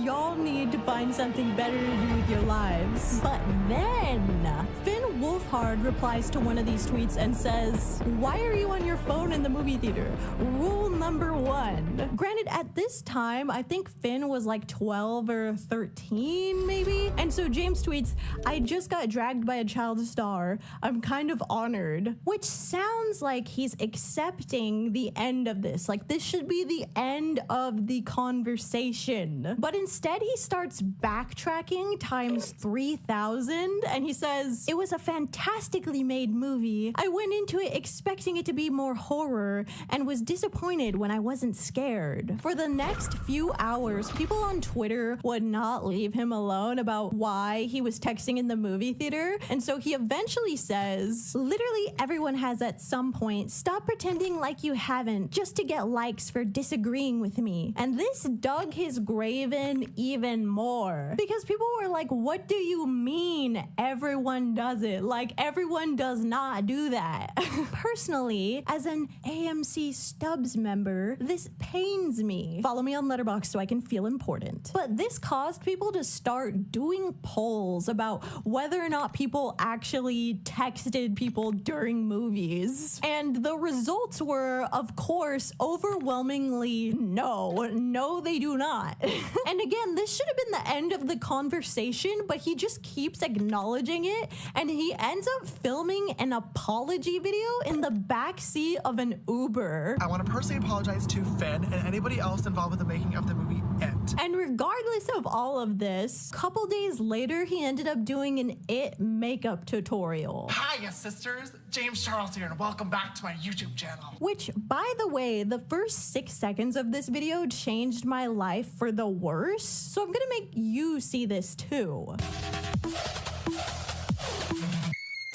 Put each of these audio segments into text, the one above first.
y'all need to find something better to do with your lives. But then Finn Wolfhard replies to one of these tweets and says, "Why are you on your phone in the movie theater? Rule number 1. Granted, at this time, I think Finn was like 12 or 13 maybe. And so James tweets, "I just got dragged by a child star. I'm kind of honored." Which sounds like he's accepting the end of this. Like this should be the end of the conversation. But instead he starts backtracking times 3,000 and he says, "It was a fantastically made movie. I went into it expecting it to be more horror and was disappointed when I wasn't scared." For the next few hours, people on Twitter would not leave him alone about why he was texting in the movie theater. And so he eventually says, "Literally everyone has at some point. Stop pretending like you haven't just to get likes for disagreeing with me." And this dug his grave in even more because people were like, "What do you mean everyone does it? Like everyone does not do that." Personally, as an AMC Stubbs member, this pains me. Follow me on Letterboxd so I can feel important. But this caused people to start doing polls about whether or not people actually texted people during movies. And the results were, of course, overwhelmingly no, they do not. And again, this should have been the end of the conversation, but he just keeps acknowledging it, and he ends up filming an apology video in the backseat of an Uber. "I want to personally apologize to Finn and anybody else involved with the making of the movie It." And regardless of all of this, a couple days later, he ended up doing an It makeup tutorial. "Hiya, sisters. James Charles here, and welcome back to my YouTube channel." Which, by the way, the first 6 seconds of this video changed my life for the worse. So I'm gonna make you see this too.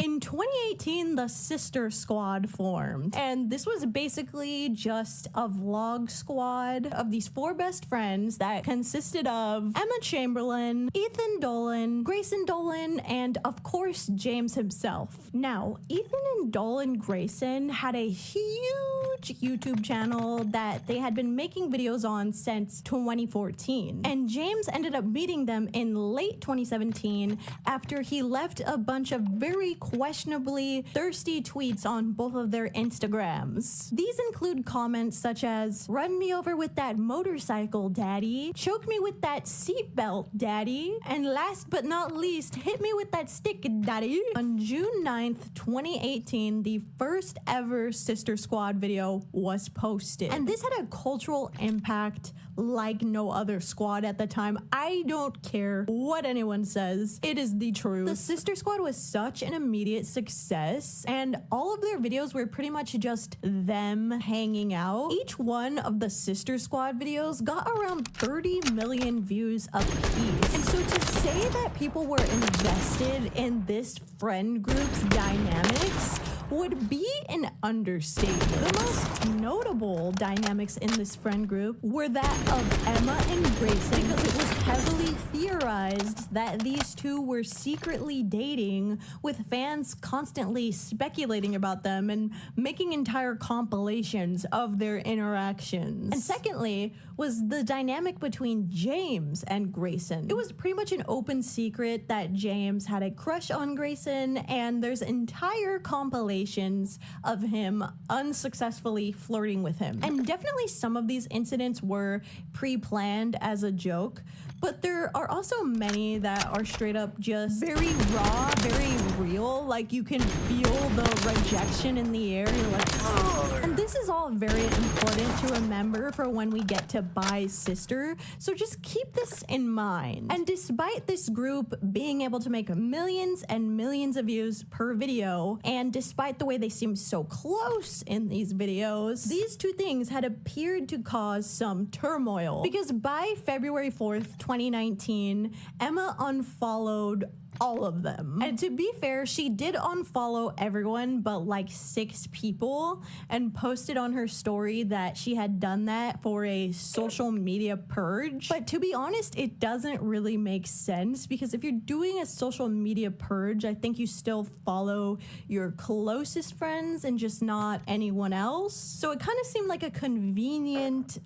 In 2018, the Sister Squad formed, and this was basically just a vlog squad of these 4 best friends that consisted of Emma Chamberlain, Ethan Dolan, Grayson Dolan, and of course, James himself. Now, Ethan and Dolan Grayson had a huge YouTube channel that they had been making videos on since 2014, and James ended up meeting them in late 2017 after he left a bunch of very questionably thirsty tweets on both of their Instagrams. These include comments such as, "Run me over with that motorcycle, daddy," "Choke me with that seatbelt, daddy," and last but not least, "Hit me with that stick, daddy." On June 9th, 2018, the first ever Sister Squad video was posted. And this had a cultural impact like no other squad at the time. I don't care what anyone says. It is the truth. The Sister Squad was such an immediate success, and all of their videos were pretty much just them hanging out. Each one of the Sister Squad videos got around 30 million views a piece. And so to say that people were invested in this friend group's dynamics would be an understatement. The most notable dynamics in this friend group were that of Emma and Grayson, because it was heavily theorized that these two were secretly dating, with fans constantly speculating about them and making entire compilations of their interactions. And secondly was the dynamic between James and Grayson. It was pretty much an open secret that James had a crush on Grayson, and there's entire compilations of him unsuccessfully flirting with him. And definitely some of these incidents were pre-planned as a joke, but there are also many that are straight up just very raw, very real. Like you can feel the rejection in the air. You're like, oh. And this is all very important to remember for when we get to Bye Sister. So just keep this in mind. And despite this group being able to make millions and millions of views per video, and despite the way they seem so close in these videos, these two things had appeared to cause some turmoil. Because by February 4th, 2019, Emma unfollowed all of them. And to be fair, she did unfollow everyone but like 6 people and posted on her story that she had done that for a social media purge. But to be honest, it doesn't really make sense, because if you're doing a social media purge, I think you still follow your closest friends and just not anyone else. So it kind of seemed like a convenient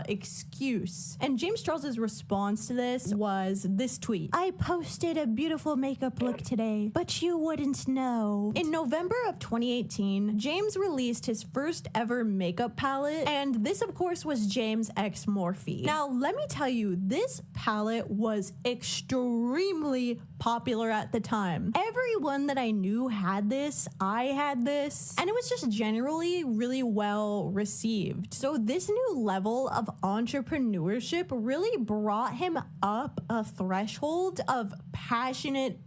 excuse. And James Charles's response to this was this tweet: "I posted a beautiful makeup look today, but you wouldn't know." In November of 2018, James released his first ever makeup palette, and this of course was James X Morphe. Now let me tell you, this palette was extremely popular at the time. Everyone that I knew had this, I had this, and it was just generally really well received. So this new level of entrepreneurship really brought him up a threshold of passionate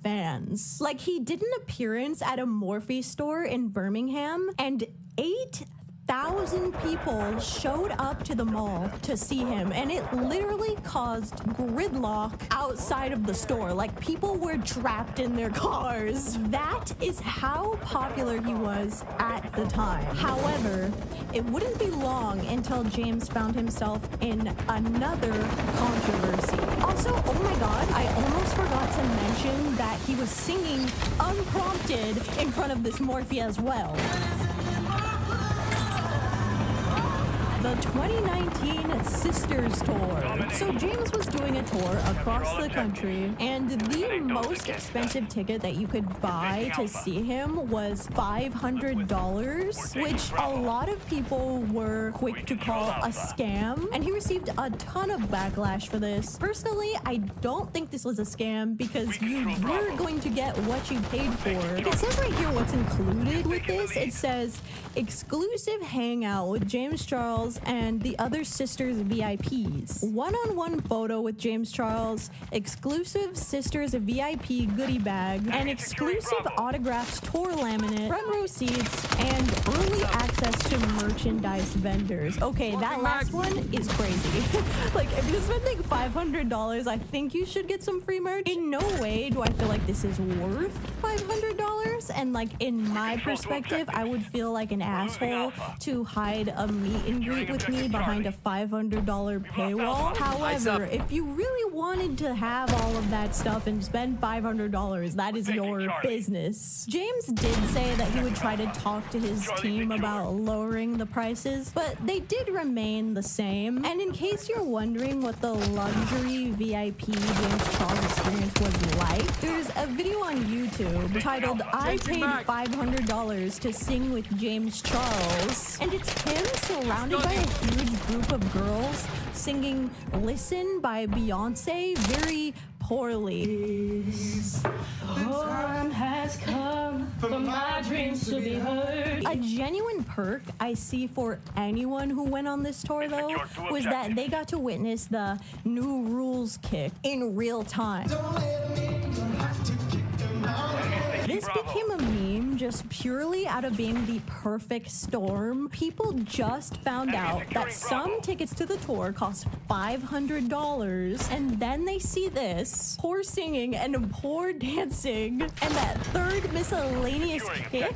fans. Like, he did an appearance at a Morphe store in Birmingham, and 8,000 people showed up to the mall to see him, and it literally caused gridlock outside of the store. Like, people were trapped in their cars. That is how popular he was at the time. However, it wouldn't be long until James found himself in another controversy. Also, oh my god, I almost forgot to mention that he was singing unprompted in front of this Morphe as well. The 2019 Sisters Tour. So James was doing a tour across the country, and the most expensive ticket that you could buy to see him was $500, which a lot of people were quick to call a scam, and he received a ton of backlash for this. Personally, I don't think this was a scam, because you were going to get what you paid for. It says right here what's included with this. It says exclusive hangout with James Charles and the other sisters VIPs, one-on-one photo with James Charles, exclusive sisters VIP goodie bag, and exclusive autographs tour laminate, front row seats, and early access to merchandise vendors. Okay, that last one is crazy. Like, if you're spending $500, I think you should get some free merch. In no way do I feel like this is worth $500, and like, in my perspective, I would feel like an asshole to hide a meet and greet with me behind a $500 paywall. However, if you really wanted to have all of that stuff and spend $500, that is your business. James did say that he would try to talk to his team about lowering the prices, but they did remain the same. And in case you're wondering what the luxury VIP James Charles experience was like, there's a video on YouTube titled "I Paid $500 to Sing with James Charles," and it's him surrounded by a huge group of girls singing "Listen" by Beyonce very poorly. Time has come for my dreams to be heard. A genuine perk I see for anyone who went on this tour, though, was that they got to witness the new rules kick in real time. This became a meme just purely out of being the perfect storm. People just found out that some tickets to the tour cost $500, and then they see this poor singing and poor dancing and that third miscellaneous kick.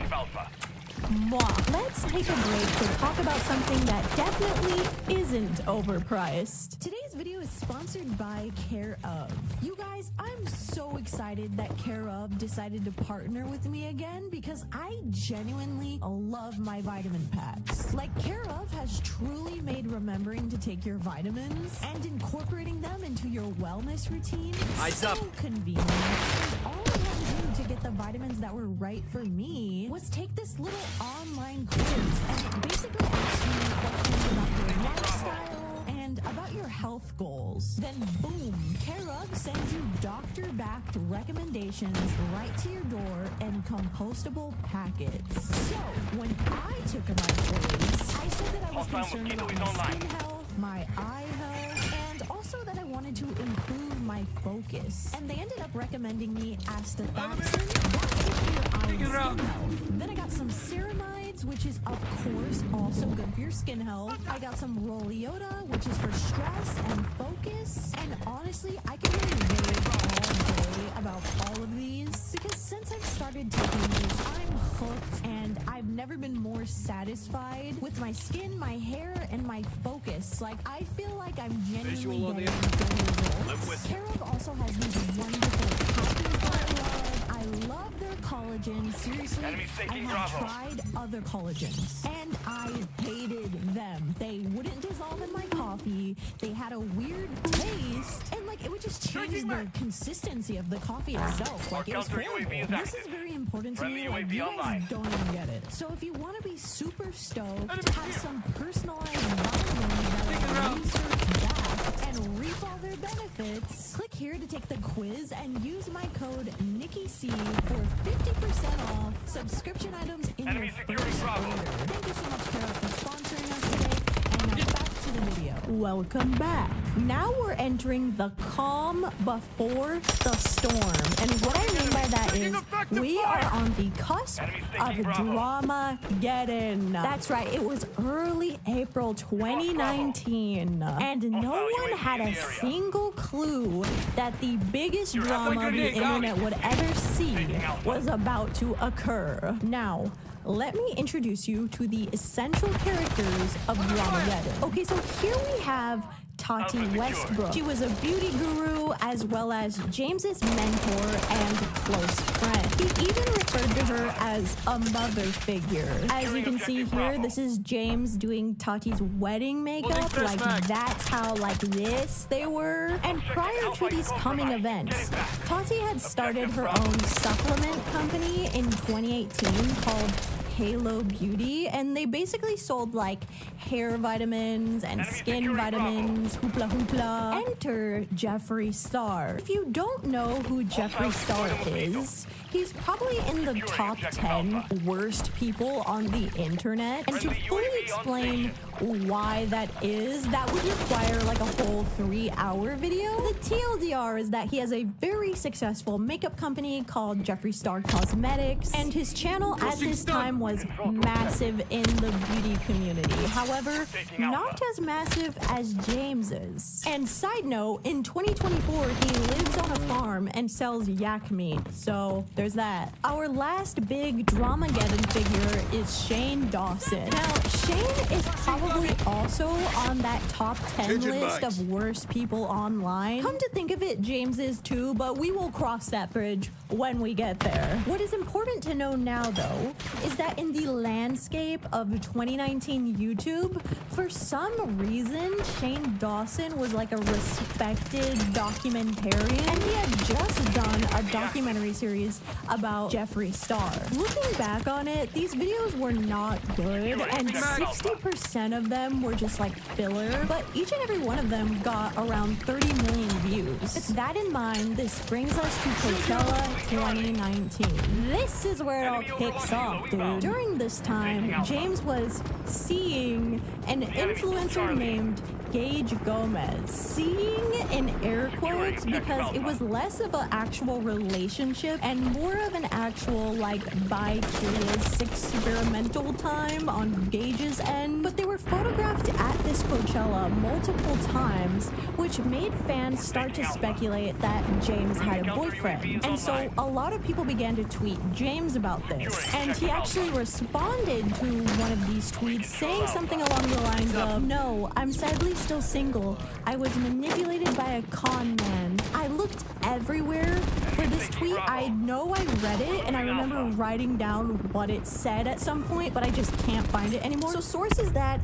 Let's take a break to talk about something that definitely isn't overpriced. Today's video is sponsored by Care Of. You guys, I'm so excited that Care Of decided to partner with me again, because I genuinely love my vitamin packs. Like, Care Of has truly made remembering to take your vitamins and incorporating them into your wellness routine so convenient. And all I had to do to get the vitamins that were right for me was take this little online quiz, and it basically asks you questions about your lifestyle and about your health goals. Then boom, Care Of sends you doctor-backed recommendations right to your door in compostable packets. So when I took my quiz, I said that I was concerned about my skin health, my eye health, and also that I wanted to improve my focus. And they ended up recommending me astaxanthin, that's good for your eye and skin health. Then I got some ceramides, which is of course also good for your skin health. I got some Rolliota, which is for stress and focus. And honestly, I can really rave all day about all of these because since I've started taking these, I'm hooked and I've never been more satisfied with my skin, my hair, and my focus. Like, I feel like I'm genuinely getting good results. Carob also has these wonderful copies that I love their collagen. Seriously, I have tried other collagens and I hated them. They wouldn't dissolve in my coffee. They had a weird taste and like it would just change the consistency of the coffee itself. Like it was horrible. This is very important to me. Like you guys don't even get it. So if you want to be super stoked, have some personalized vitamins that are research-backed and reap all their benefits, click here to take the quiz and use my code NikkiC for 50% off subscription items in your first order. Thank you so much, Carol, for sponsoring us today. And now back to the video. Welcome back. Now we're entering the calm before the storm. And what I mean by that is we are on the cusp of Dramageddon. That's right, it was early April 2019. And no one had a single clue that the biggest drama the internet would ever see was about to occur. Now, let me introduce you to the essential characters of Dramageddon. Okay, so here we have Tati Westbrook. She was a beauty guru as well as James's mentor and close friend. He even referred to her as a mother figure. As you can see here, this is James doing Tati's wedding makeup. Like that's how like this they were. And prior to these coming events, Tati had started her own supplement company in 2018 called Halo Beauty, and they basically sold like hair vitamins and skin vitamins, hoopla hoopla. Enter Jeffree Star. If you don't know who Jeffree Star is, he's probably in the top 10 worst people on the internet. And to fully explain why that is, that would require like a whole 3-hour video. The TLDR is that he has a very successful makeup company called Jeffree Star Cosmetics, and his channel at this time was massive in the beauty community. However, not as massive as James's. And side note, in 2024, he lives on a farm and sells yak meat. So there's that. Our last big Dramageddon figure is Shane Dawson. Now, Shane is probably also on that top 10 list of worst people online. Come to think of it, James is too, but we will cross that bridge when we get there. What is important to know now, though, is that in the landscape of 2019 YouTube, for some reason, Shane Dawson was like a respected documentarian, and he had just done a documentary series about Jeffree Star. Looking back on it, these videos were not good, and 60% of them were just like filler, but each and every one of them got around 30 million views. With that in mind, this brings us to Coachella 2019. This is where it all kicks off, dude. During this time, James was seeing an influencer named Gage Gomez. Seeing in air quotes because it was less of an actual relationship and more of an actual like bi-curious experimental time on Gage's end. But they were photographed at this Coachella multiple times, which made fans start to speculate that James had a boyfriend. And so a lot of people began to tweet James about this. And he actually responded to one of these tweets saying something along the lines of, "No, I'm sadly still single. I was manipulated by a con man." I looked everywhere for this tweet. I know I read it and I remember writing down what it said at some point, but I just can't find it anymore. So sources that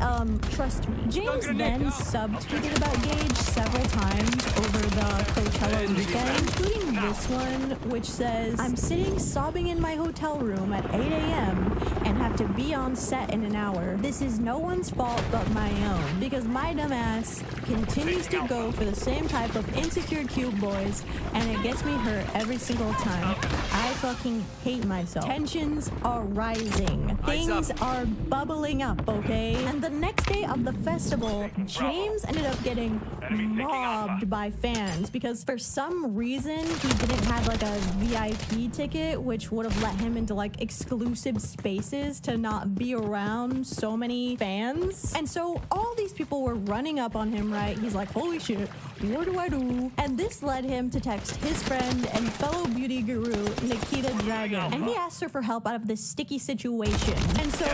trust me. James then subtweeted about Gage several times over the Coachella weekend, including this one, which says, "I'm sitting sobbing in my hotel room at 8 a.m. and have to be on set in an hour. This is no one's fault but my own, because my dumb ass continues to go for the same type of insecure cute boys, and it gets me hurt every single time. I fucking hate myself. Tensions are rising. Things are bubbling up, okay?" And the next day of the festival, James ended up getting mobbed by fans because for some reason he didn't have like a VIP ticket, which would have let him into like exclusive spaces to not be around so many fans. And so all these people were running up on him, right? He's like, "Holy shit, what do I do? And this led him to text his friend and fellow beauty guru, Nikita Dragon. And he asked her for help out of this sticky situation. And so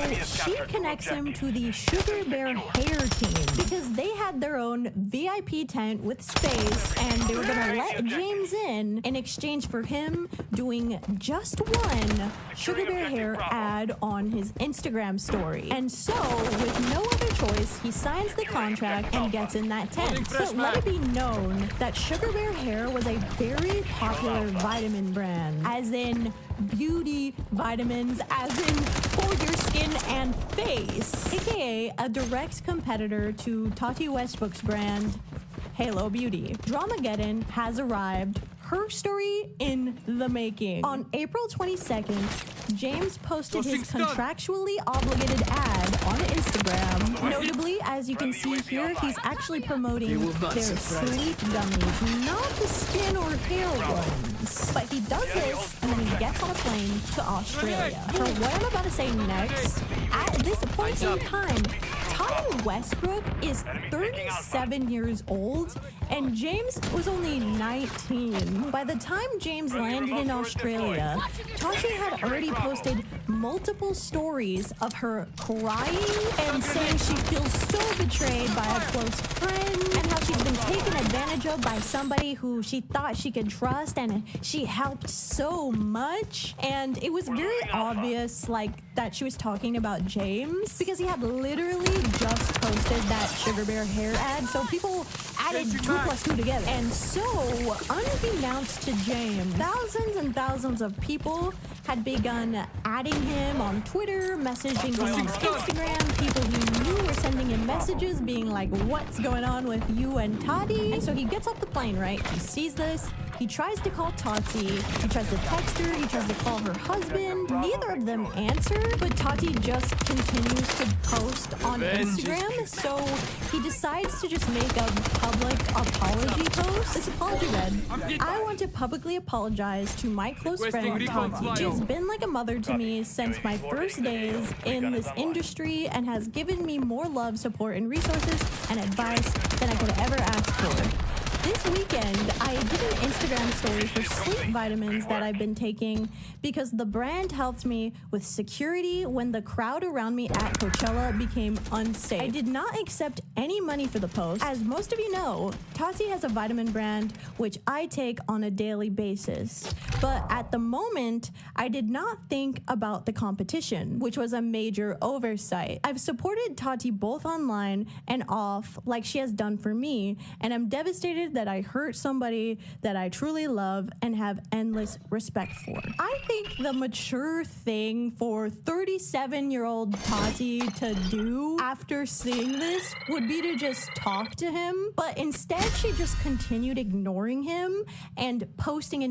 she connects him to the Sugar Bear Hair team because they had their own VIP tent with space and they were gonna let James in exchange for him doing just one Sugar Bear Hair ad on his Instagram story. And so, with no other choice, he signs the contract and gets in that tent. But let it be known that Sugar Bear Hair was a very popular vitamin brand, as in beauty vitamins, as in for your skin and face, aka a direct competitor to Tati Westbrook's brand Halo Beauty. Dramageddon has arrived. Her story in the making. On April 22nd, James posted his contractually obligated ad on Instagram. Notably, as you can see here, he's actually promoting their sleep gummies, not the skin or hair ones. But he does this, and then he gets on a plane to Australia. For what I'm about to say next, at this point in time, Tati Westbrook is 37 years old, and James was only 19. By the time James landed in Australia, Tati had already posted multiple stories of her crying and saying she feels so betrayed by a close friend and how she's been taken advantage of by somebody who she thought she could trust and she helped so much. And it was very obvious, like, that she was talking about James because he had literally just posted that Sugar Bear Hair ad, so people added 2 plus 2 together. And so, unbeknownst to James, thousands and thousands of people had begun adding him on Twitter, messaging him on Instagram. People he knew were sending him messages being like, what's going on with you and Tati? And so he gets off the plane, right? He sees this. He tries to call Tati. He tries to text her. He tries to call her husband. Neither of them answer, but Tati just continues to post on Instagram. So he decides to just make a public apology post. This apology read, I want to publicly apologize to my close friend Tati. She's been like a mother to me since my first days in this industry and has given me more love, support, and resources and advice than I could ever ask for. This weekend, I did an Instagram story for sleep vitamins that I've been taking because the brand helped me with security when the crowd around me at Coachella became unsafe. I did not accept any money for the post. As most of you know, Tati has a vitamin brand which I take on a daily basis. But at the moment, I did not think about the competition, which was a major oversight. I've supported Tati both online and off like she has done for me, and I'm devastated that I hurt somebody that I truly love and have endless respect for. I think the mature thing for 37-year-old Tati to do after seeing this would be to just talk to him, but instead she just continued ignoring him and posting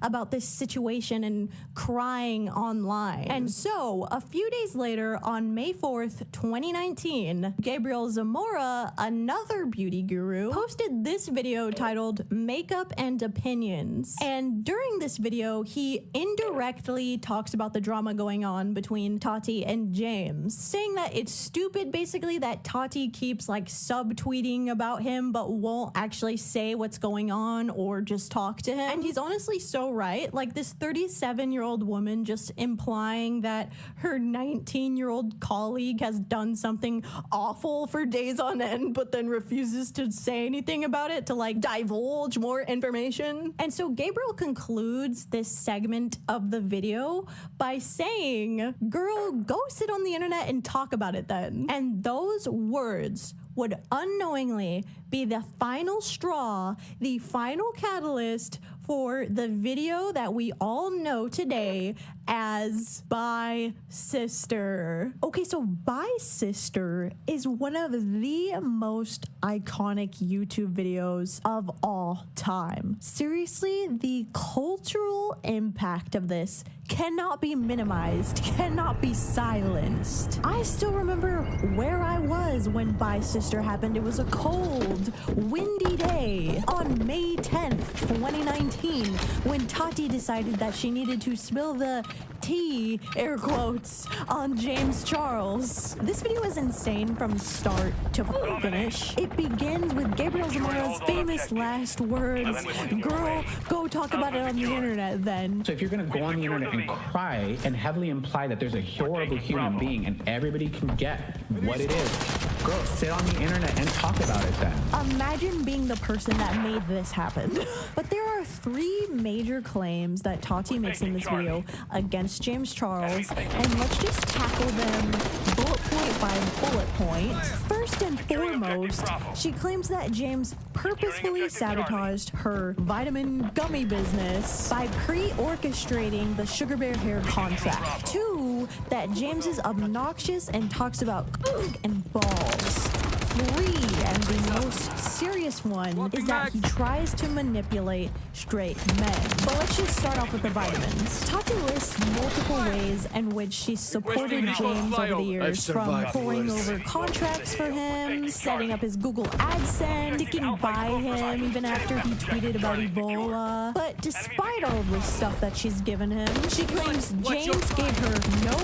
about this situation and crying online. And so, a few days later, on May 4th, 2019, Gabriel Zamora, another beauty guru, posted this video titled Makeup and Opinions. And during this video, he indirectly talks about the drama going on between Tati and James, saying that it's stupid basically that Tati keeps like subtweeting about him but won't actually say what's going on or just talk to him. And he's honestly so right. Like, this 37-year-old woman just implying that her 19-year-old colleague has done something awful for days on end but then refuses to say anything about it to like divulge more information. And so Gabriel concludes this segment of the video by saying, girl, go sit on the internet and talk about it then. And those words would unknowingly be the final straw, the final catalyst for the video that we all know today as Bye Sister. Okay, so Bye Sister is one of the most iconic YouTube videos of all time. Seriously, the cultural impact of this cannot be minimized, cannot be silenced. I still remember where I was when Bye Sister happened. It was a cold, windy day on May 10th, 2019 when Tati decided that she needed to spill the tea, air quotes, on James Charles. This video is insane from start to finish. It begins with Gabriel Zamara's famous last words, "Girl, go talk about it on the internet then." So if you're gonna go on the internet and cry and heavily imply that there's a horrible human being and everybody can get what it is, girl, sit on the internet and talk about it then. Imagine being the person that made this happen. But there are three major claims that Tati makes in this video against James Charles, and let's just tackle them bullet point by bullet point. First and foremost, she claims that James purposefully sabotaged her vitamin gummy business by pre-orchestrating the Sugar Bear hair contract. Two, that James is obnoxious and talks about coke and balls. Three, and the most serious one, is that he tries to manipulate straight men. But let's just start off with the vitamins. Tati lists multiple ways in which she supported James over the years, from pouring over contracts for him, setting up his Google AdSense, sticking by him even after he tweeted about Ebola. But despite all of this stuff that she's given him, she claims James gave her no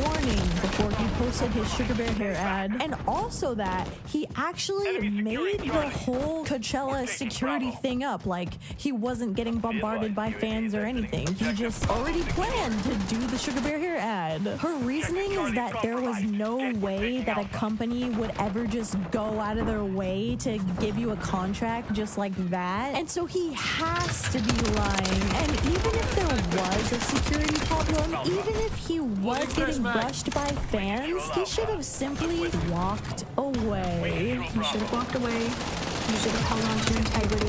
warning before he posted his Sugar Bear hair ad, and also that he actually made the whole Coachella security thing up, like he wasn't getting bombarded by fans or anything. He just already planned to do the Sugar Bear hair ad. Her reasoning is that there was no way that a company would ever just go out of their way to give you a contract just like that, and so he has to be lying. And even if there was a security problem, even if he was getting brushed by fans, he should have simply walked away. You should have walked away. You should have held on to your integrity.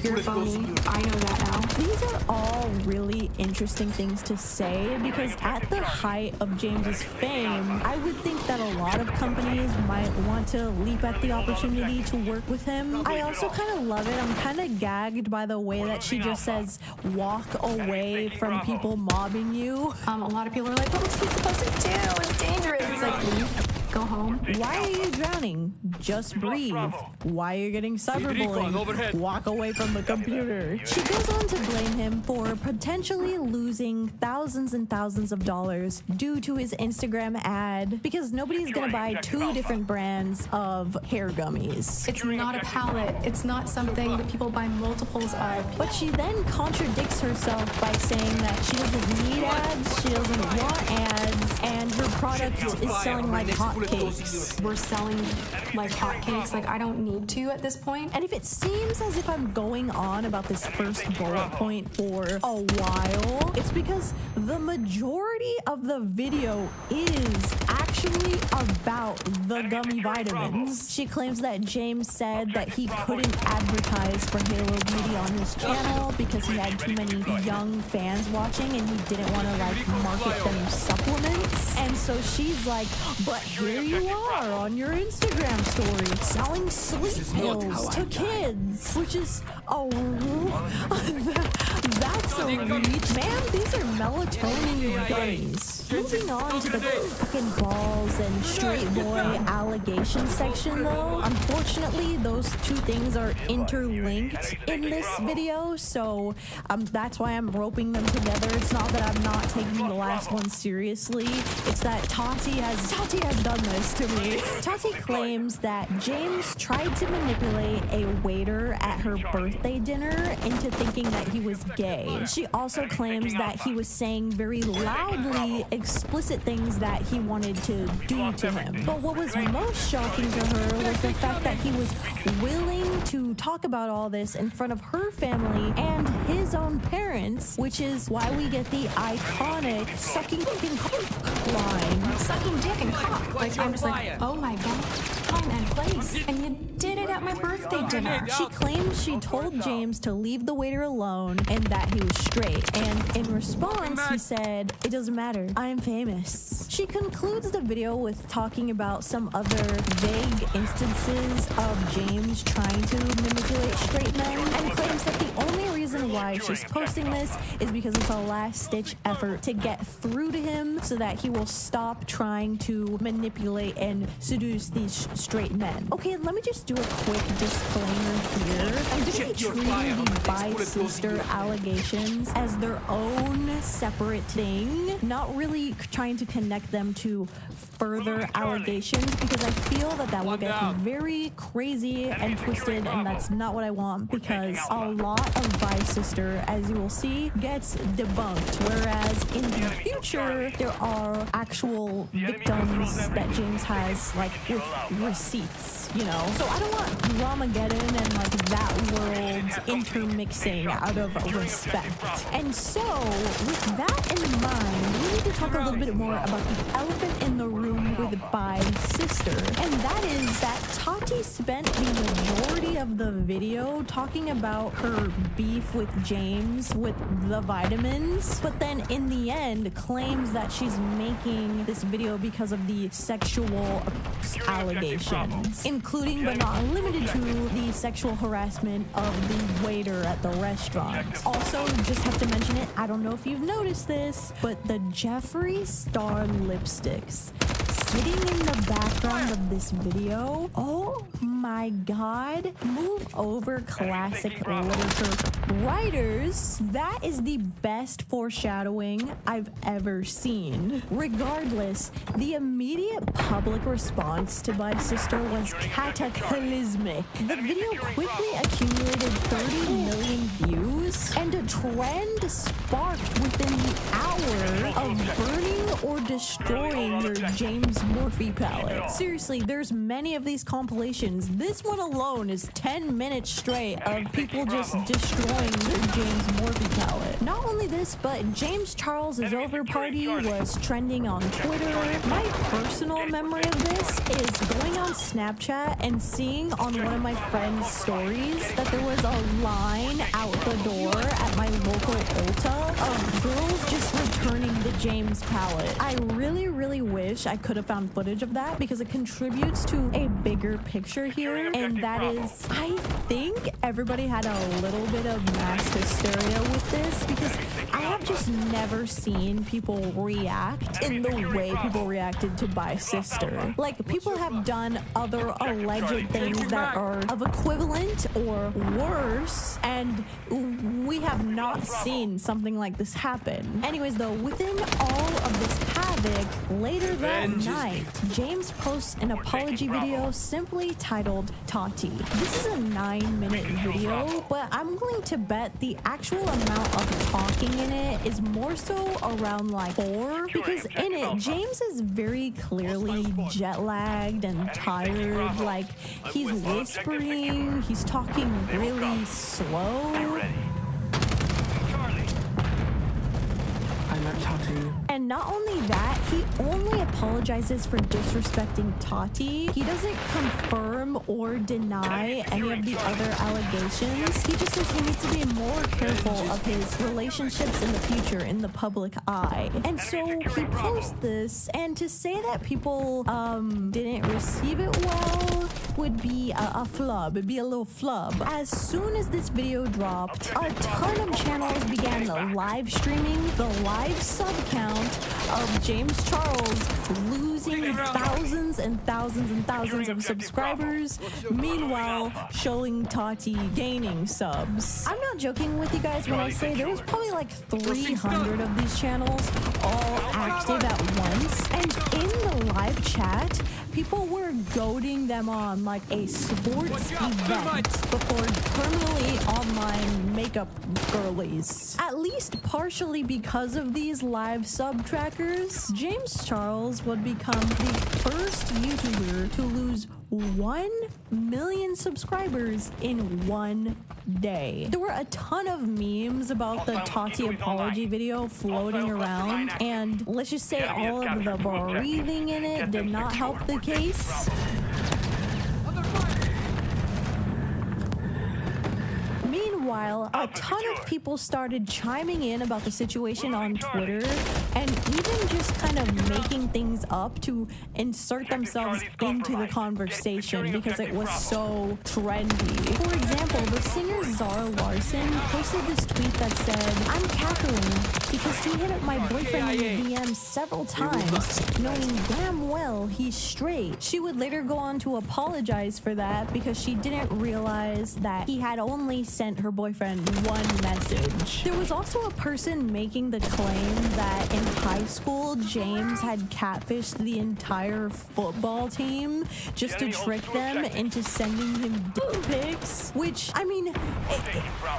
You're phony. I know that now. These are all really interesting things to say because at the height of James's fame, I would think that a lot of companies might want to leap at the opportunity to work with him. I also kind of love it. I'm kind of gagged by the way that she just says, walk away from people mobbing you. A lot of people are like, what was he supposed to do? It's dangerous. It's like, leave. Go home. Why are you drowning? Just breathe. Why are you getting cyberbullied? Walk away from the computer. She goes on to blame him for potentially losing thousands and thousands of dollars due to his Instagram ad because nobody's gonna buy two different brands of hair gummies. It's not a palette. It's not something that people buy multiples of. But she then contradicts herself by saying that she doesn't need ads, she doesn't want ads, and her product is selling like hotcakes. We're selling like hotcakes. Like, I don't need to at this point. And if it seems as if I'm going on about this first bullet point for a while, it's because the majority of the video is actually about the gummy vitamins. She claims that James said that he couldn't advertise for Halo Beauty on his channel because he had too many young fans watching and he didn't want to like market them supplements. And so she's like, but here you are on your Instagram story selling sleep pills to kids, which is that's a reach. Man, these are melatonin gummies. Moving on to the fucking balls and straight boy allegation section though, unfortunately those two things are interlinked in this video, so that's why I'm roping them together. It's not that I'm not taking the last one seriously, it's that Tati has done this to me. Tati claims that James tried to manipulate a waiter at her birthday dinner into thinking that he was gay. She also claims that he was saying very loudly explicit things that he wanted to do to him. But what was most shocking to her was the fact that he was willing to talk about all this in front of her family and his own parents, which is why we get the iconic sucking fucking cock line. Sucking dick and cock. Like, I'm just like, oh my god, time and place. And you did it at my birthday dinner. She claims she told James to leave the waiter alone and that he was straight. And in response, he said, "It doesn't matter. I am famous." She concludes the video with talking about some other vague instances of James trying to manipulate straight men and claims that the only reason why she's posting this is because it's a last-ditch effort to get through to him so that he will stop trying to manipulate and seduce these straight men. Okay, let me just do a quick disclaimer here. I'm gonna be treating the bi-sister allegations as their own separate thing, not really trying to connect them to further allegations, because I feel that will get very crazy and twisted, and that's not what I want, because a lot of bi-sister, as you will see, gets debunked, whereas in the future there are actual victims that James has, like, with receipts, you know? So I don't want Dramageddon and like that world intermixing out of respect. And so with that in mind, we need to talk a little bit more about the elephant in the room with bi-sister, and that is that Tati spent the majority of the video talking about her beef with James with the vitamins, but then in the end claims that she's making this video because of the sexual allegations, including but not limited to the sexual harassment of the waiter at the restaurant. Also, just have to mention it, I don't know if you've noticed this, but the Jeffree Star lipsticks sitting in the background of this video, oh my god, move over, classic literature writers. That is the best foreshadowing I've ever seen. Regardless, the immediate public response to bi-sister was cataclysmic. The video quickly accumulated 30 million views, and a trend sparked within the hour of burning or destroying your James MWIII palette. Seriously, there's many of these compilations. This one alone is 10 minutes straight of people just destroying their James MWIII palette. Not only this, but James Charles's over party was trending on Twitter. My personal memory of this is going on Snapchat and seeing on one of my friend's stories that there was a line out the door at my local Ulta of girls just returning the James palette. I really wish I could have found footage of that, because it contributes to a bigger picture here, and that is, I think everybody had a little bit of mass hysteria with this, because I have just never seen people react in the way people reacted to bi-sister. Like, people have done other alleged things that are of equivalent or worse, and we have not seen something like this happen. Anyways, though, within all of this havoc, later that night, James posts an apology video simply titled Tati. This is a 9-minute video, but I'm going to bet the actual amount of talking in it is more so around like 4, because in it, James is very clearly jet lagged and tired. Like, he's whispering, he's talking really slow. And not only that, he only apologizes for disrespecting Tati. He doesn't confirm or deny any of the other allegations. He just says he needs to be more careful of his relationships in the future in the public eye. And so he posts this, and to say that people didn't receive it well would be a flub. It'd be a little flub. As soon as this video dropped, a ton of channels began live streaming the live sub count of James Charles losing thousands and thousands and thousands of subscribers, meanwhile showing Tati gaining subs. I'm not joking with you guys when I say there was probably like 300 of these channels all active at once, and in the live chat, people were goading them on like a sports event before permanently online makeup girlies. At least partially because of these live sub trackers, James Charles would become the first YouTuber to lose 1 million subscribers in one day. There were a ton of memes about the Tati apology video floating around, and let's just say all of the breathing in it did not help the case. Meanwhile, a ton of people started chiming in about the situation on Twitter and even just kind of making things up to insert themselves into the conversation because it was so trendy. For example, the singer Zara Larsson posted this tweet that said, "I'm cackling because he hit up my boyfriend in the DM several times, knowing damn well he's straight." She would later go on to apologize for that because she didn't realize that he had only sent her boyfriend one message. There was also a person making the claim that in high school, James had catfished the entire football team just to trick them into sending him dick pics, which, I mean,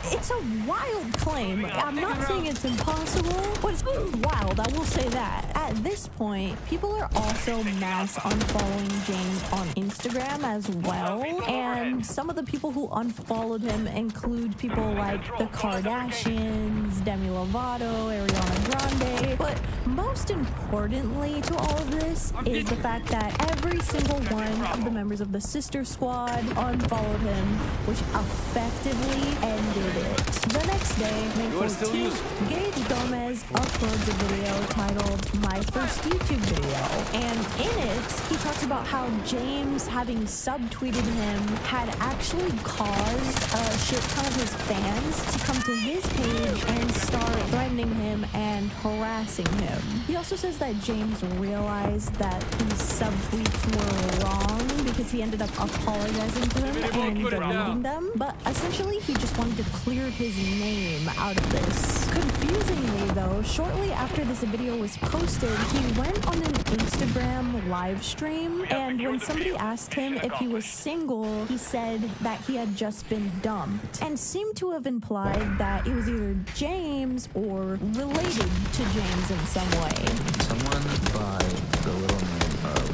it's a wild claim. I'm not saying it's impossible, but it's wild, I will say that. At this point, people are also mass unfollowing James on Instagram as well, and some of the people who unfollowed him include people like the Kardashians, Demi Lovato, Ariana Grande, but most importantly to all of this is the fact that every single one of the members of the Sister Squad unfollowed him, which effectively ended it. The next day, May 14th, Gage Gomez uploads a video titled "My First YouTube Video," and in it, he talks about how James, having subtweeted him, had actually caused a shit ton of his fans to come to his page and start threatening him and harassing him. He also says that James realized that these subtweets were wrong because he ended up apologizing to them and deleting them, but essentially he just wanted to clear his name out of this. Confusingly though, shortly after this video was posted, he went on an Instagram live stream, and when somebody asked him if he was single, he said that he had just been dumped, and seemed to have implied that it was either James or related to James in some way. Someone by the little name of,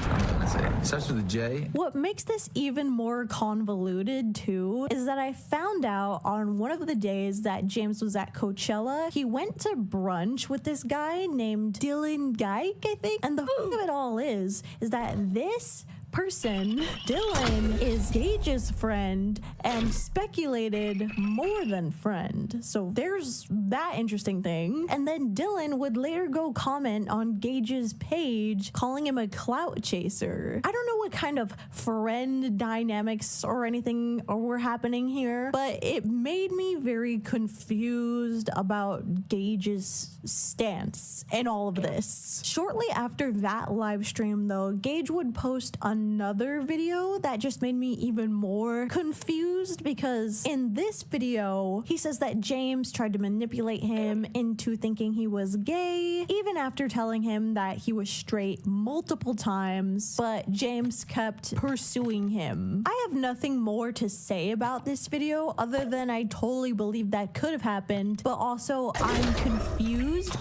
I'm gonna say it starts with a J. What makes this even more convoluted too is that I found out on one of the days that James was at Coachella, he went to brunch with this guy named Dylan Geik, I think. And the thing of it all is that this person, Dylan, is Gage's friend and speculated more than friend. So there's that interesting thing. And then Dylan would later go comment on Gage's page calling him a clout chaser. I don't know what kind of friend dynamics or anything were happening here, but it made me very confused about Gage's stance in all of this. Shortly after that live stream though, Gage would post another video that just made me even more confused, because in this video he says that James tried to manipulate him into thinking he was gay, even after telling him that he was straight multiple times, but James kept pursuing him. I have nothing more to say about this video other than I totally believe that could have happened, but also I'm confused.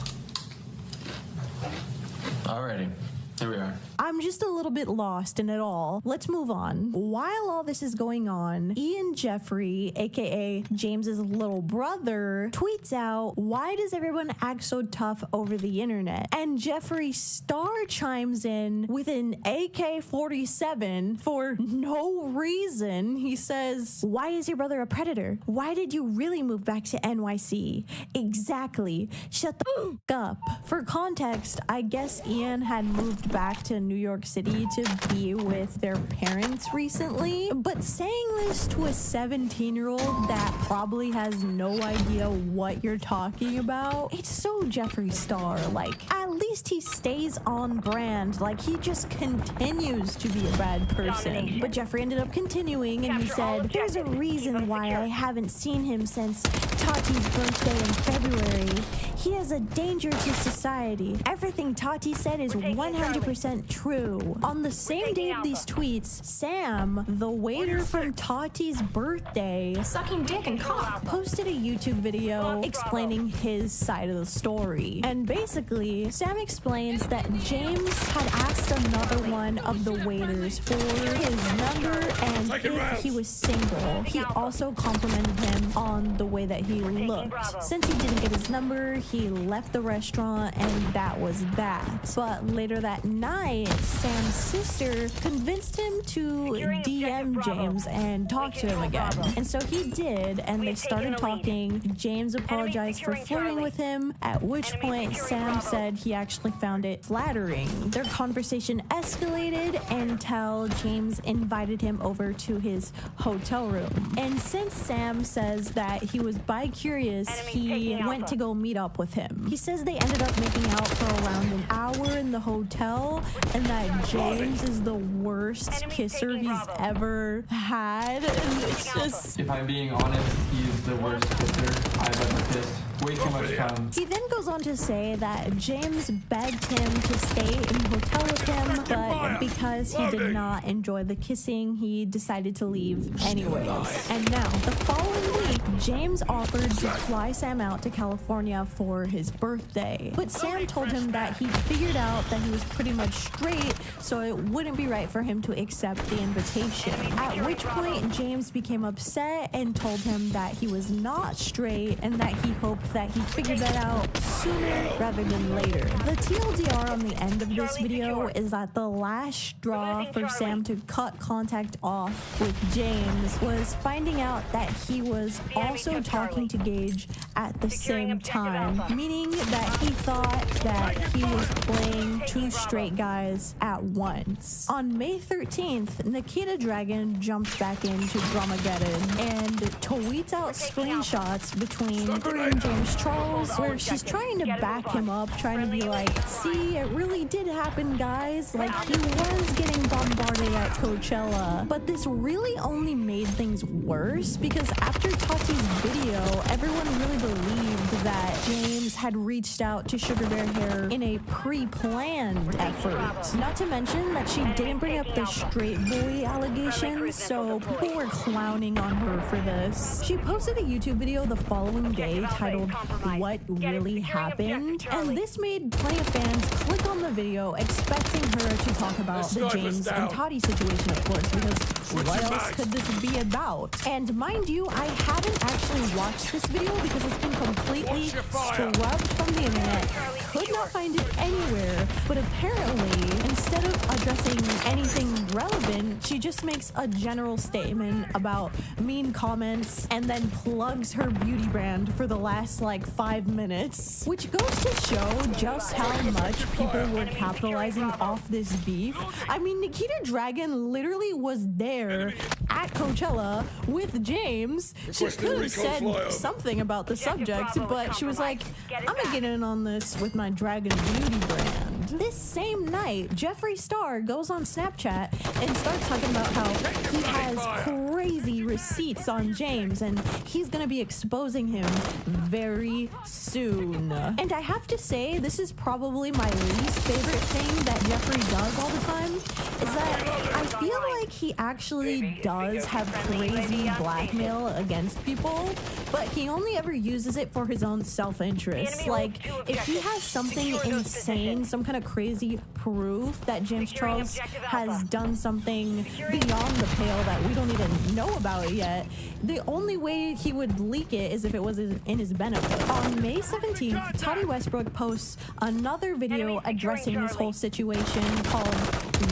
Alrighty, here we are. I'm just a little bit lost in it all. Let's move on. While all this is going on, Ian Jeffrey, aka James's little brother, tweets out, "Why does everyone act so tough over the internet?" And Jeffree Star chimes in with an AK-47 for no reason. He says, "Why is your brother a predator? Why did you really move back to NYC?" Exactly. Shut the f up. For context, I guess Ian had moved back to New York City to be with their parents recently, but saying this to a 17-year-old that probably has no idea what you're talking about, it's so Jeffree Star. Like, at least he stays on brand. Like, he just continues to be a bad person. But Jeffree ended up continuing, and he said, "There's a reason why I haven't seen him since Tati's birthday in February. He is a danger to society. Everything Tati said is 100% true." On the same day of these tweets, Sam, the waiter from Tati's birthday, Sucking dick and cock. posted a YouTube video explaining his side of the story. And basically, Sam explains that James had asked asked another one of the waiters for his number and if he was single. He also complimented him on the way that he looked. Since he didn't get his number, he left the restaurant and that was that. But later that night, Sam's sister convinced him to DM James and talk to him again. And so he did, and they started talking. James apologized for flirting with him, at which point Sam said he actually found it flattering. Their conversation escalated until James invited him over to his hotel room. And since Sam says that he was bi-curious, he went to go meet up with him. He says they ended up making out for around an hour in the hotel, and that James is the worst kisser he's ever had. And it's just... If I'm being honest, he's the worst kisser I've ever kissed. Way too much time. He then goes on to say that James begged him to stay in the hotel with him, but because he did not enjoy the kissing, he decided to leave anyways. And now, the following week, James offered to fly Sam out to California for his birthday. But Sam told him that he figured out that he was pretty much straight, so it wouldn't be right for him to accept the invitation. At which point, James became upset and told him that he was not straight and that he hoped that he figured that out sooner rather than later. The TLDR on the end of this video is that the last straw for Sam to cut contact off with James was finding out that he was also talking to Gage at the same time, meaning that he thought that he was playing two straight guys at once. On May 13th, Nikita Dragon jumps back into Dramageddon and tweets out screenshots between her and James Charles where she's trying to back him up, trying to be like, see, it really did happen, guys. Like, he was getting bombarded at Coachella. But this really only made things worse because after Tati's video, everyone really believed that James had reached out to Sugar Bear Hair in a pre-planned effort. Not to mention that she didn't bring up the straight boy allegations, so people were clowning on her for this. She posted a YouTube video the following day titled What Really Happened, and this made plenty of fans click on the video expecting her to talk about the James and Tati situation, of course, because what else could this be about? And mind you, I haven't actually watched this video because it's been completely scrubbed from the internet. Could not find it anywhere, but apparently, instead of addressing anything relevant, she just makes a general statement about mean comments and then plugs her beauty brand for the last like 5 minutes, which goes to show just how much people were capitalizing off this beef. I mean, Nikita Dragon literally was there at Coachella with James. She could have said something about the subject, but she was like, I'm gonna get in on this with my Dragon beauty brand. This same night, Jeffree Star goes on Snapchat and starts talking about how he has crazy receipts on James and he's gonna be exposing him very soon. And I have to say, this is probably my least favorite thing that Jeffree does all the time, is that I feel like he actually does have crazy blackmail against people, but he only ever uses it for his own self-interest. Like, if he has something insane, some kind of crazy proof that James Charles has done something beyond the pale that we don't even know about yet, the only way he would leak it is if it was in his benefit. On May 17th, Tati Westbrook posts another video addressing this whole situation called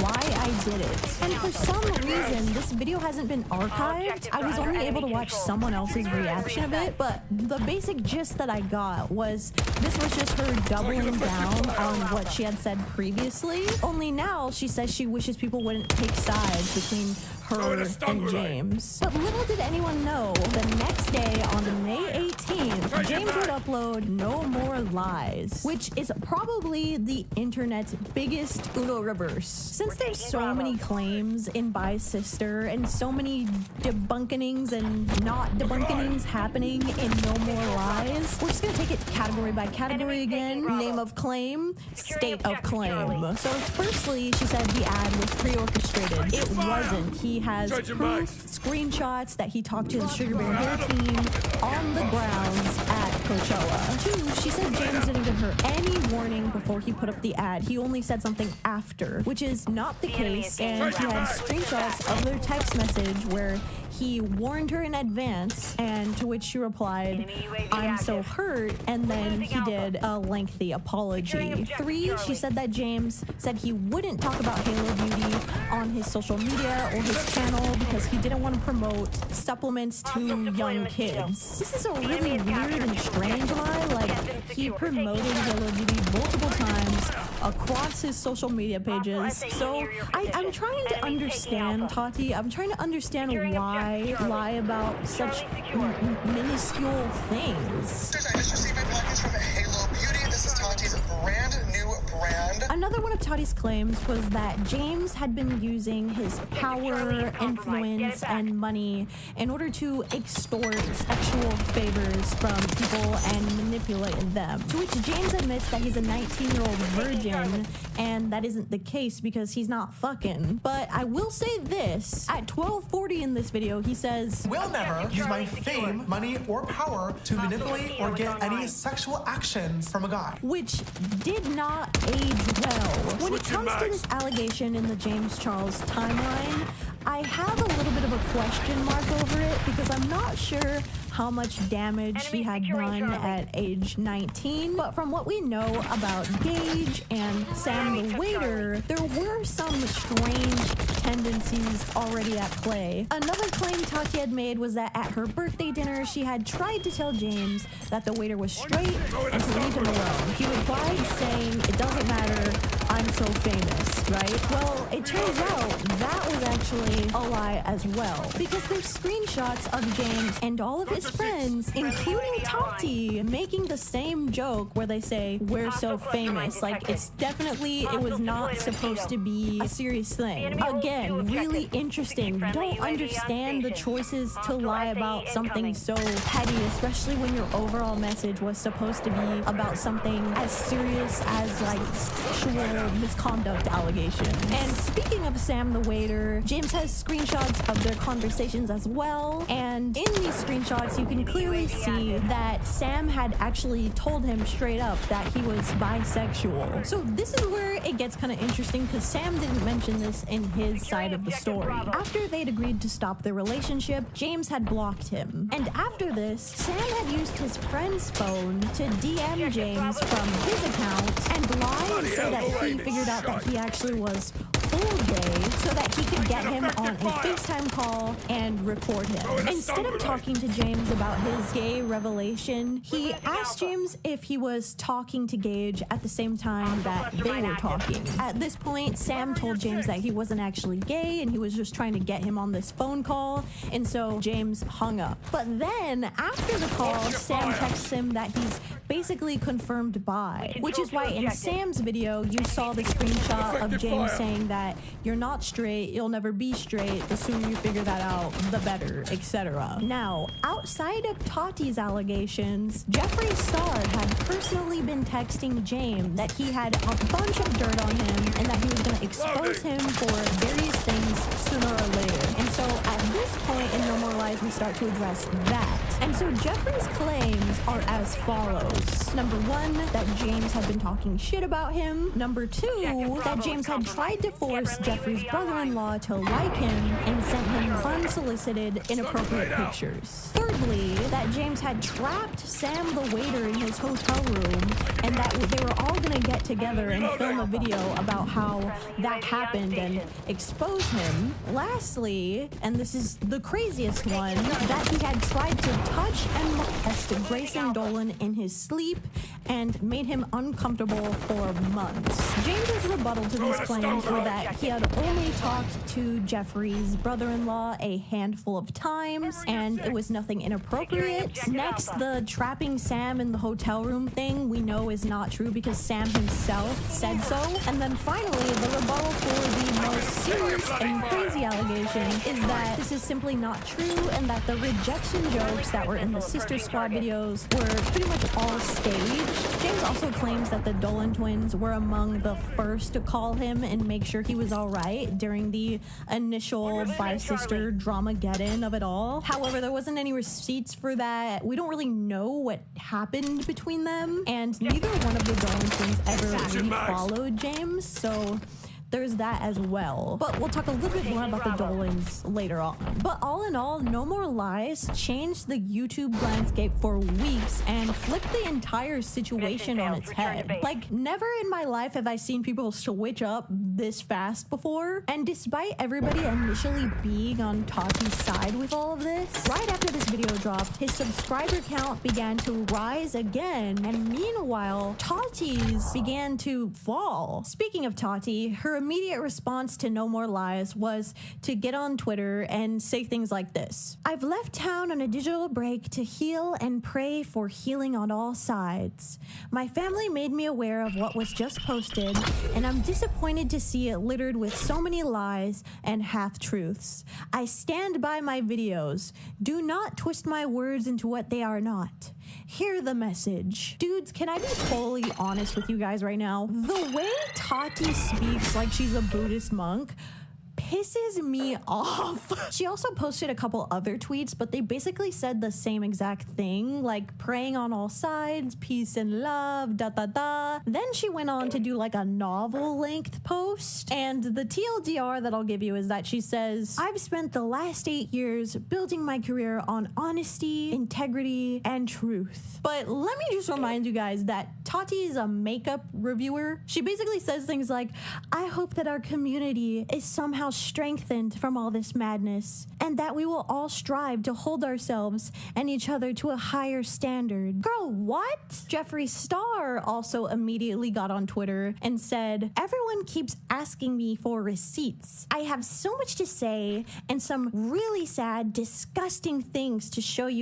Why I Did It. And for some reason, this video hasn't been archived. I was only able to watch someone else's reaction of it, but the basic gist that I got was this was just her doubling down on what she had said previously. Only now she says she wishes people wouldn't take sides between her and James. But little did anyone know, the next day on May 18th, James would upload No More Lies, which is probably the internet's biggest Uno reverse. Since there's so many claims in Bai's sister and so many debunkings and not debunkings happening in No More Lies, we're just gonna take it category by category again. Name of claim, state of claim. So firstly, she said the ad was pre-orchestrated. It wasn't. He has proof, screenshots that he talked to the Sugar Bear Hair team on the grounds at Coachella. 2, she said James didn't give her any warning before he put up the ad. He only said something after, which is not the case, and he had screenshots of their text message where he warned her in advance, and to which she replied, "I'm so hurt," and then he did a lengthy apology. 3, she said that James said he wouldn't talk about Halo Beauty on his social media or his channel because he didn't want to promote supplements to young kids. This is a really weird and strange lie. Like, he promoted Halo Beauty multiple times across his social media pages. So I'm trying to understand, Tati. I'm trying to understand why lie about such minuscule things. I just received a package from Halo Beauty. This is Tati's brand new brand. Another one of Tati's claims was that James had been using his power, influence, and money in order to extort sexual favors from people and manipulate them. To which James admits that he's a 19-year-old virgin, and that isn't the case because he's not fucking. But I will say this, at 12:40 in this video, he says, "Will never use my fame, money, or power to manipulate or get any sexual actions from a guy." Which did not age well. When it comes to this allegation in the James Charles timeline, I have a little bit of a question mark over it because I'm not sure how much damage he had done at age 19. But from what we know about Gage and Sam the waiter, there were some strange tendencies already at play. Another claim Tati had made was that at her birthday dinner, she had tried to tell James that the waiter was straight and to leave him alone. He replied saying, "It doesn't matter, I'm so famous," right? Well, it turns out that was actually a lie as well, because there's screenshots of James and all of his friends, including Tati, making the same joke where they say, "We're so famous." Like, it was not supposed to be a serious thing. Again, really interesting. Don't understand the choices to lie about something so petty, especially when your overall message was supposed to be about something as serious as like sexual misconduct allegations. And speaking of Sam the waiter, James has screenshots of their conversations as well, and in these screenshots you can clearly see that Sam had actually told him straight up that he was bisexual. So this is where it gets kind of interesting because Sam didn't mention this in his side of the story. After they'd agreed to stop their relationship, James had blocked him. And after this, Sam had used his friend's phone to DM James from his account and lie and say that he figured out that he actually was full gay so that he could get him on a FaceTime call and record him. Instead of talking to James about his gay revelation, he asked James if he was talking to Gage at the same time that they were talking. At this point, Sam told James that he wasn't actually gay and he was just trying to get him on this phone call, and so James hung up. But then, after the call, Sam texts him that he's basically confirmed bi, which is why in Sam's video, you saw the screenshot of James saying that you're not straight, you'll never be straight, the sooner you figure that out, the better, etc. Now, outside of Tati's allegations, Jeffree Star had personally been texting James that he had a bunch of dirt on him and that he was going to expose him for various things sooner or later. And so at this point in No More Lies, we start to address that. And so Jeffree's claims are as follows. Number 1, that James had been talking shit about him. Number 2, that James had tried to force Jeffree's brother-in-law to like him and sent him unsolicited, inappropriate pictures. Thirdly, that James had trapped Sam the waiter in his hotel room and that they were all going to get together and film a video about how that happened and expose him. Lastly, and this is the craziest one, that he had tried to touch and molest Grayson Dolan in his sleep and made him uncomfortable for months. James's rebuttal to these claims were that he had only talked to Jeffree's brother-in-law a handful of times and it was nothing inappropriate. Next, the trapping Sam in the hotel room thing we know is not true because Sam himself said so. And then finally, the rebuttal for the most serious and crazy allegation is that this is simply not true and that the rejection jokes that were in the Sister Squad videos were pretty much all all staged. James also claims that the Dolan twins were among the first to call him and make sure he was all right during the initial bi-sister dramageddon of it all. However, there wasn't any receipts for that. We don't really know what happened between them, and neither one of the Dolan twins ever really followed James, so there's that as well. But we'll talk a little bit more about the Dolans later on. But all in all, No More Lies changed the YouTube landscape for weeks and flipped the entire situation on its head. Like, never in my life have I seen people switch up this fast before. And despite everybody initially being on Tati's side with all of this, right after this video dropped, his subscriber count began to rise again. And meanwhile, Tati's began to fall. Speaking of Tati, her immediate response to No More Lies was to get on Twitter and say things like this. I've left town on a digital break to heal and pray for healing on all sides. My family made me aware of what was just posted, and I'm disappointed to see it littered with so many lies and half-truths. I stand by my videos. Do not twist my words into what they are not. Hear the message. Dudes, can I be totally honest with you guys right now? The way Tati speaks like she's a Buddhist monk pisses me off. She also posted a couple other tweets, but they basically said the same exact thing, like praying on all sides, peace and love, da da da. Then she went on to do like a novel-length post, and the TLDR that I'll give you is that she says, I've spent the last 8 years building my career on honesty, integrity, and truth. But let me just remind you guys that Tati is a makeup reviewer. She basically says things like, I hope that our community is somehow strengthened from all this madness, and that we will all strive to hold ourselves and each other to a higher standard. Girl, what? Jeffree Star also immediately got on Twitter and said, everyone keeps asking me for receipts. I have so much to say and some really sad, disgusting things to show you